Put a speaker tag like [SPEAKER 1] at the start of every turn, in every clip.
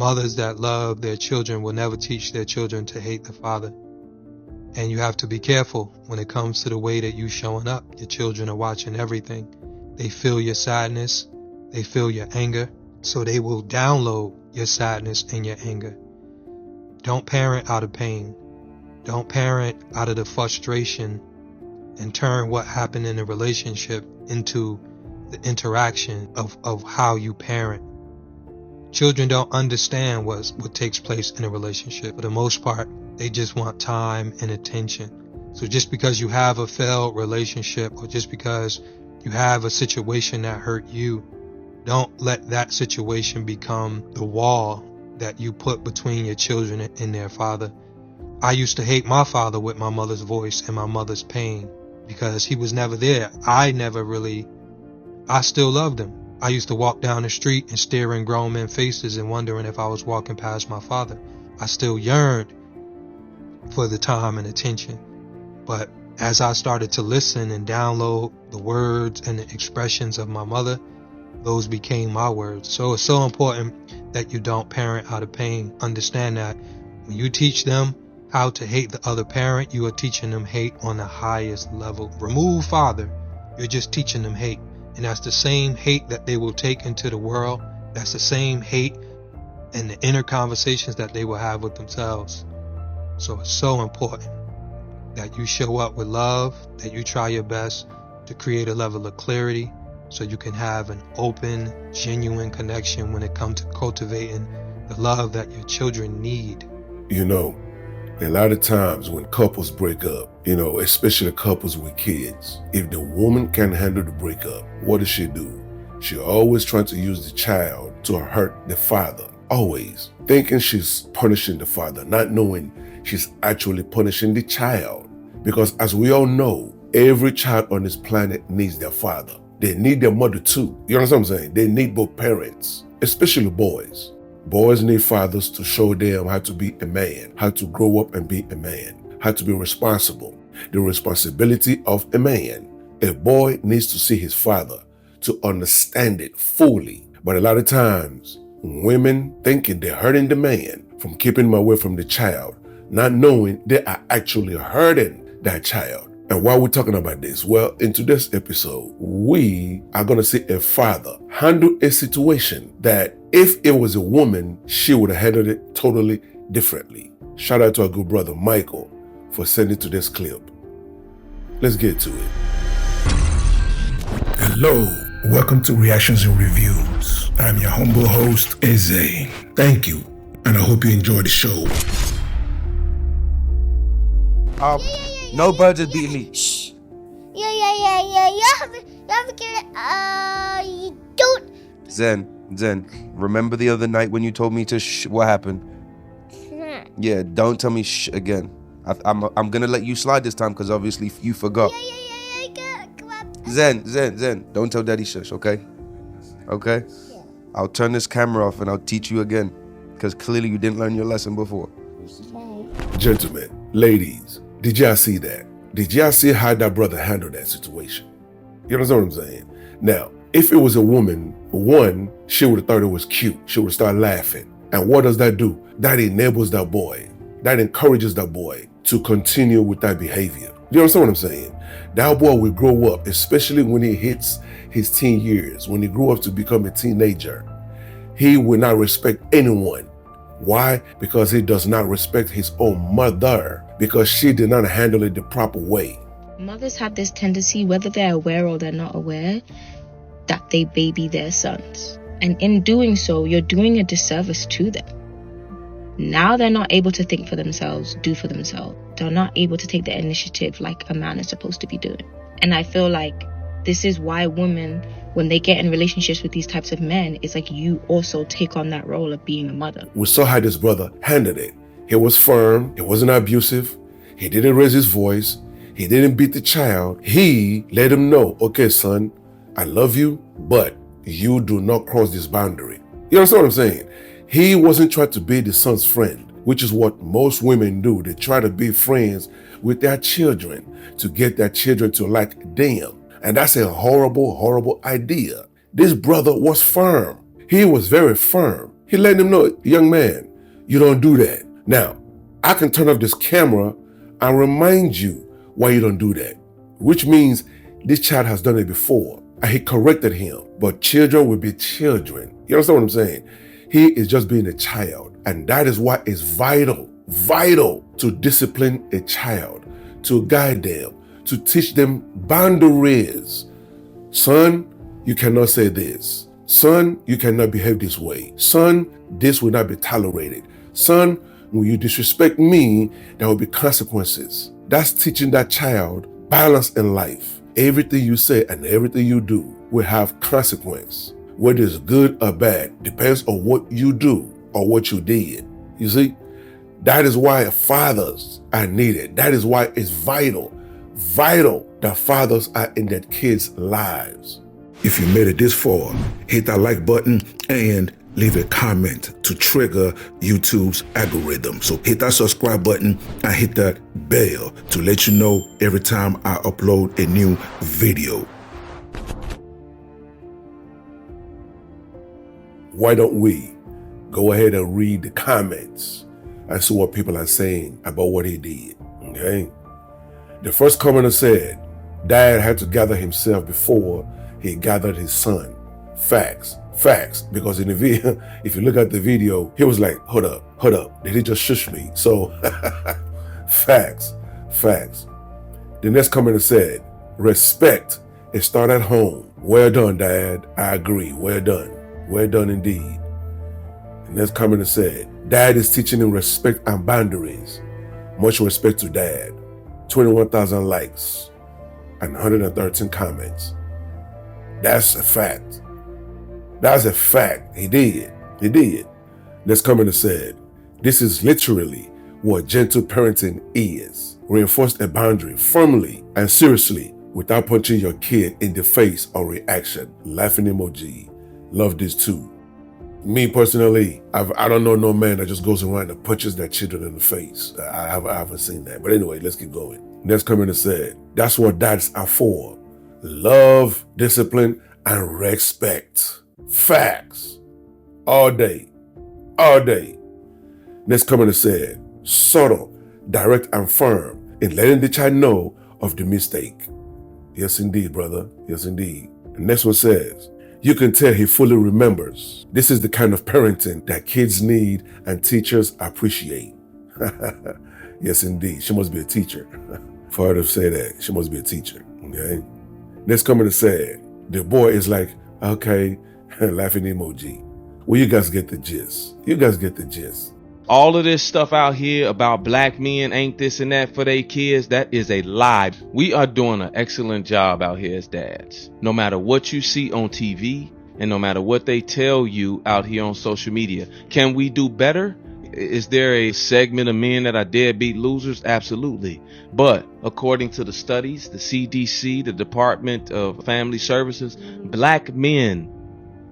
[SPEAKER 1] Mothers that love their children will never teach their children to hate the father. And you have to be careful when it comes to the way that you showing up. Your children are watching everything. They feel your sadness. They feel your anger. So they will download your sadness and your anger. Don't parent out of pain. Don't parent out of the frustration and turn what happened in the relationship into the interaction of how you parent. Children don't understand what takes place in a relationship. For the most part, they just want time and attention. So just because you have a failed relationship or just because you have a situation that hurt you, don't let that situation become the wall that you put between your children and their father. I used to hate my father with my mother's voice and my mother's pain because he was never there. I still loved him. I used to walk down the street and stare in grown men's faces and wondering if I was walking past my father. I still yearned for the time and attention. But as I started to listen and download the words and the expressions of my mother, those became my words. So it's so important that you don't parent out of pain. Understand that when you teach them how to hate the other parent, you are teaching them hate on the highest level. Remove father, you're just teaching them hate. And that's the same hate that they will take into the world. That's the same hate and the inner conversations that they will have with themselves. So it's so important that you show up with love, that you try your best to create a level of clarity so you can have an open, genuine connection when it comes to cultivating the love that your children need.
[SPEAKER 2] You know, a lot of times when couples break up, especially couples with kids, if the woman can't handle the breakup, what does she do? She always tries to use the child to hurt the father. Always. Thinking she's punishing the father, not knowing she's actually punishing the child. Because as we all know, every child on this planet needs their father. They need their mother too. You understand what I'm saying? They need both parents, especially boys. Boys need fathers to show them how to be a man, how to grow up and be a man, how to be responsible, the responsibility of a man. A boy needs to see his father to understand it fully. But a lot of times, women thinking they're hurting the man from keeping him away from the child, not knowing they are actually hurting that child. And why we're talking about this? Well, in today's episode, we are going to see a father handle a situation that if it was a woman, she would have handled it totally differently. Shout out to our good brother, Michael, for sending to this clip. Let's get to it.
[SPEAKER 3] Hello, welcome to Reactions and Reviews. I'm your humble host, Eze. Thank you, and I hope you enjoy the show.
[SPEAKER 4] No birds are beating me.
[SPEAKER 5] Shh. Yeah. You have to get it. You don't.
[SPEAKER 4] Zen, remember the other night when you told me to shh? What happened? Yeah, don't tell me shh again. I'm gonna let you slide this time because obviously you forgot.
[SPEAKER 5] Yeah. Come on.
[SPEAKER 4] Zen, don't tell daddy shush, okay? Okay? Yeah. I'll turn this camera off and I'll teach you again because clearly you didn't learn your lesson before.
[SPEAKER 5] Okay.
[SPEAKER 2] Gentlemen, ladies, did y'all see that? Did y'all see how that brother handled that situation? You understand what I'm saying? Now, if it was a woman, one, she would have thought it was cute. She would have started laughing. And what does that do? That enables that boy. That encourages that boy to continue with that behavior. You understand what I'm saying? That boy will grow up, especially when he hits his teen years, when he grew up to become a teenager. He will not respect anyone. Why? Because he does not respect his own mother, because she did not handle it the proper way.
[SPEAKER 6] Mothers have this tendency, whether they're aware or they're not aware, that they baby their sons. And in doing so, you're doing a disservice to them. Now they're not able to think for themselves, do for themselves. They're not able to take the initiative like a man is supposed to be doing. And I feel like this is why women, when they get in relationships with these types of men, it's like you also take on that role of being a mother.
[SPEAKER 2] We saw how this brother handled it. He was firm. He wasn't abusive. He didn't raise his voice. He didn't beat the child. He let him know, okay, son, I love you, but you do not cross this boundary. You understand what I'm saying? He wasn't trying to be the son's friend, which is what most women do. They try to be friends with their children to get their children to like them. And that's a horrible, horrible idea. This brother was firm. He was very firm. He letting him know, young man, you don't do that. Now, I can turn off this camera and remind you why you don't do that, which means this child has done it before and he corrected him. But children will be children. You understand what I'm saying? He is just being a child. And that is why it's vital to discipline a child, to guide them, to teach them boundaries. Son, you cannot say this. Son, you cannot behave this way. Son, this will not be tolerated. Son, when you disrespect me, there will be consequences. That's teaching that child balance in life. Everything you say and everything you do will have consequence. Whether it's good or bad depends on what you do or what you did. You see, that is why fathers are needed. That is why it's vital that fathers are in their kids' lives.
[SPEAKER 3] If you made it this far, hit that like button and leave a comment to trigger YouTube's algorithm. So hit that subscribe button and hit that bell to let you know every time I upload a new video.
[SPEAKER 2] Why don't we go ahead and read the comments and see what people are saying about what he did, okay? The first commenter said, Dad had to gather himself before he gathered his son. Facts, because in the video, if you look at the video, he was like, hold up, did he just shush me? So, facts. The next commenter said, respect, it starts at home. Well done, Dad, I agree, well done indeed. The next commenter said, Dad is teaching him respect and boundaries. Much respect to Dad. 21,000 likes and 113 comments. That's a fact. He did. Next commenter said, this is literally what gentle parenting is. Reinforce a boundary firmly and seriously without punching your kid in the face or reaction. Laughing emoji. Love this too. Me personally, I don't know no man that just goes around and punches their children in the face. I haven't seen that. But anyway, let's keep going. Next commenter said, that's what dads are for. Love, discipline, and respect. Facts. All day. Next commenter said, subtle, direct, and firm in letting the child know of the mistake. Yes, indeed, brother. Yes, indeed. The next one says, you can tell he fully remembers. This is the kind of parenting that kids need and teachers appreciate. Yes, indeed. She must be a teacher. For her to say that, she must be a teacher. Okay. Next commenter said, the boy is like, okay, laughing emoji. Well, you guys get the gist.
[SPEAKER 7] All of this stuff out here about black men ain't this and that for their kids, that is a lie. We are doing an excellent job out here as dads. No matter what you see on TV and no matter what they tell you out here on social media, can we do better? Is there a segment of men that are deadbeat losers? Absolutely. But according to the studies, the CDC, the Department of Family Services, black men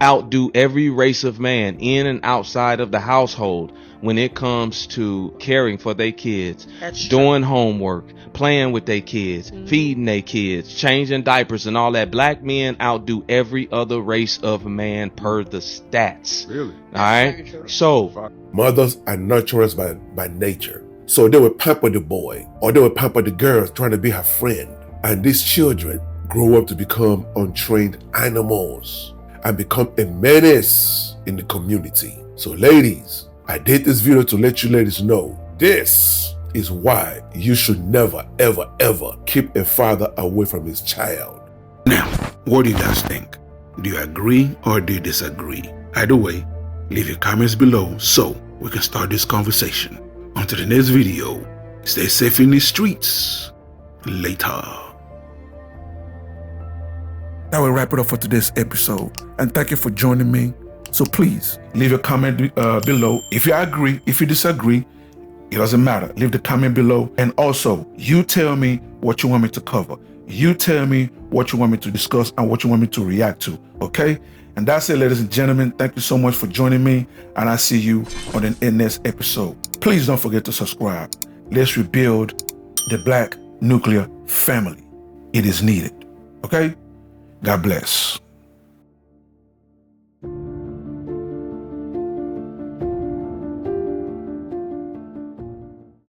[SPEAKER 7] outdo every race of man in and outside of the household when it comes to caring for their kids, doing homework, playing with their kids, feeding their kids, changing diapers and all that. Black men outdo every other race of man per the stats.
[SPEAKER 2] Really?
[SPEAKER 7] All right. So
[SPEAKER 2] mothers are nurturers by nature. So they will pamper the boy or they will pamper the girl trying to be her friend. And these children grow up to become untrained animals and become a menace in the community. So ladies, I did this video to let you ladies know this is why you should never, ever, ever keep a father away from his child.
[SPEAKER 3] Now, what do you guys think? Do you agree or do you disagree? Either way, leave your comments below so we can start this conversation. Until the next video, stay safe in the streets. Later. That will wrap it up for today's episode. And thank you for joining me. So please leave a comment below. If you agree, if you disagree, it doesn't matter. Leave the comment below. And also, you tell me what you want me to cover. You tell me what you want me to discuss and what you want me to react to. Okay? And that's it, ladies and gentlemen. Thank you so much for joining me. And I'll see you on the next episode. Please don't forget to subscribe. Let's rebuild the Black nuclear family. It is needed. Okay? God bless.